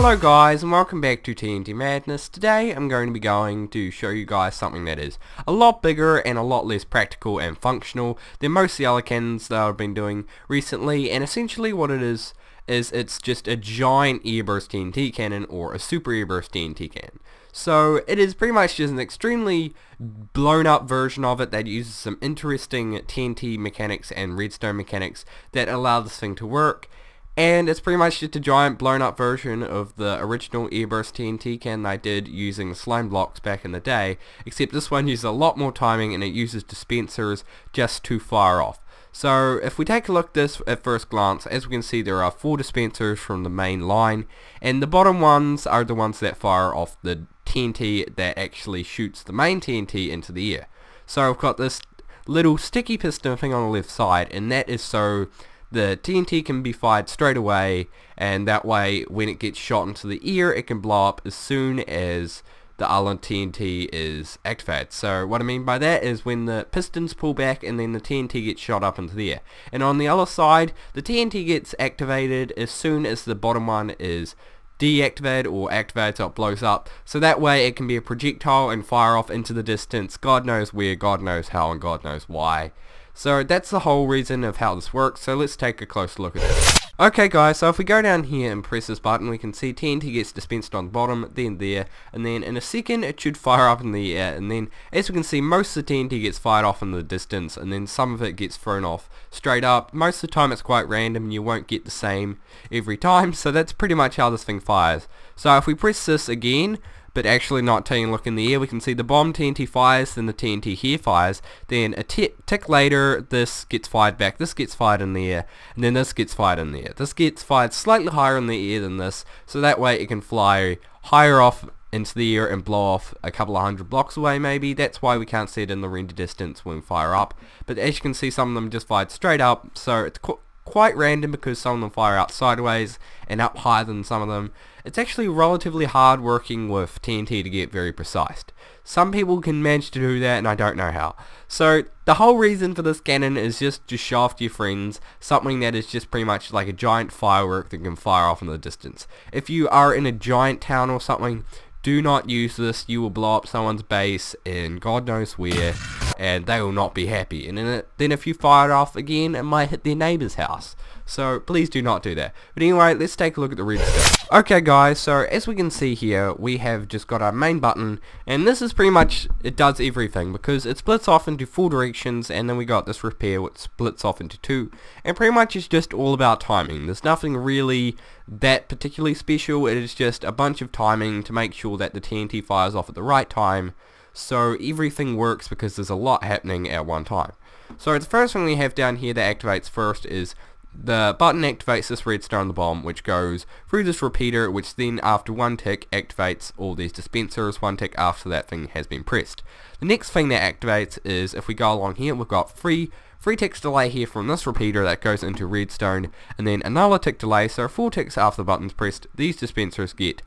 Hello guys and welcome back to TNT Madness. Today I'm going to be going to show you guys something that is a lot bigger and a lot less practical and functional than most of the other cannons that I've been doing recently, and essentially what it is it's just a giant Airburst TNT cannon or a super Airburst TNT cannon. So it is pretty much just an extremely blown up version of it that uses some interesting TNT mechanics and Redstone mechanics that allow this thing to work. And it's pretty much just a giant blown up version of the original Airburst TNT cannon I did using the slime blocks back in the day, except this one uses a lot more timing and it uses dispensers just too far off. So if we take a look at this at first glance, as we can see there are 4 dispensers from the main line, and the bottom ones are the ones that fire off the TNT that actually shoots the main TNT into the air. So I've got this little sticky piston thing on the left side, and that is so the TNT can be fired straight away, and that way when it gets shot into the air it can blow up as soon as the other TNT is activated. So what I mean by that is when the pistons pull back and then the TNT gets shot up into the air. And on the other side, the TNT gets activated as soon as the bottom one is deactivated or activated, so it blows up. So that way it can be a projectile and fire off into the distance, God knows where, God knows how, and God knows why. So that's the whole reason of how this works, so let's take a closer look at it. Okay guys, so if we go down here and press this button, we can see TNT gets dispensed on the bottom, then there, and then in a second it should fire up in the air, and then as we can see most of the TNT gets fired off in the distance, and then some of it gets thrown off straight up. Most of the time it's quite random and you won't get the same every time, so that's pretty much how this thing fires. So if we press this again, but actually not taking a look in the air, we can see the bottom TNT fires, then the TNT here fires, then a tick later this gets fired back, this gets fired in the air, and then this gets fired in the air. This gets fired slightly higher in the air than this, so that way it can fly higher off into the air and blow off a couple of hundred blocks away maybe. That's why we can't see it in the render distance when we fire up, but as you can see some of them just fired straight up, so it's quite random because some of them fire out sideways and up higher than some of them. It's actually relatively hard working with TNT to get very precise. Some people can manage to do that and I don't know how. So the whole reason for this cannon is just to show off to your friends something that is just pretty much like a giant firework that can fire off in the distance. If you are in a giant town or something, do not use this. You will blow up someone's base in God knows where, and they will not be happy. And then if you fire it off again, it might hit their neighbor's house. So please do not do that. But anyway, let's take a look at the redstone. Okay guys, so as we can see here, we have just got our main button, and this is pretty much, it does everything because it splits off into 4 directions, and then we got this repair which splits off into 2, and pretty much it's just all about timing. There's nothing really that particularly special. It is just a bunch of timing to make sure that the TNT fires off at the right time, so everything works because there's a lot happening at one time. So the first thing we have down here that activates first is the button activates this redstone on the bottom, which goes through this repeater, which then after 1 tick activates all these dispensers 1 tick after that thing has been pressed. The next thing that activates is, if we go along here, we've got 3 ticks delay here from this repeater that goes into redstone, and then another tick delay, so 4 ticks after the button's pressed, these dispensers get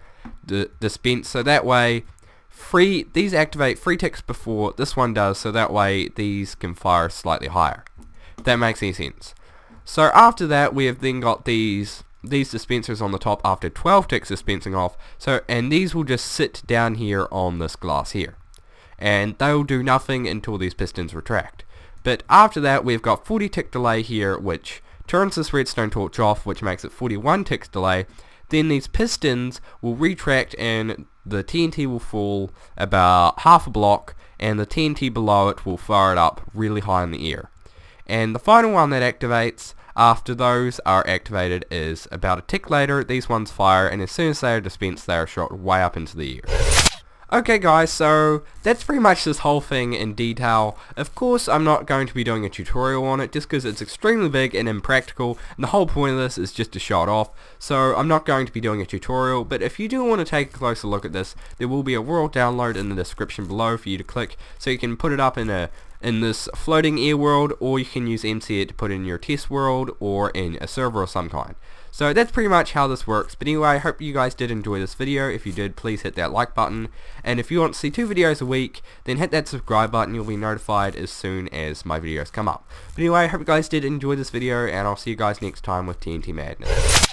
dispensed, so that way these activate 3 ticks before this one does, so that way these can fire slightly higher. If that makes any sense. So after that we have then got these dispensers on the top after 12 ticks dispensing off, and these will just sit down here on this glass here, and they will do nothing until these pistons retract. But after that we've got 40 tick delay here, which turns this redstone torch off, which makes it 41 ticks delay. Then these pistons will retract and the TNT will fall about half a block, and the TNT below it will fire it up really high in the air. And the final one that activates after those are activated is about a tick later. These ones fire, and as soon as they are dispensed they are shot way up into the air. Okay guys, so that's pretty much this whole thing in detail. Of course I'm not going to be doing a tutorial on it just because it's extremely big and impractical, and the whole point of this is just to show it off. So I'm not going to be doing a tutorial, but if you do want to take a closer look at this, there will be a world download in the description below for you to click, so you can put it up in this floating air world, or you can use MC8 to put in your test world or in a server of some kind. So that's pretty much how this works. But anyway, I hope you guys did enjoy this video. If you did, please hit that like button, and if you want to see 2 videos a week, then hit that subscribe button. You'll be notified as soon as my videos come up. But anyway, I hope you guys did enjoy this video, and I'll see you guys next time with TNT Madness.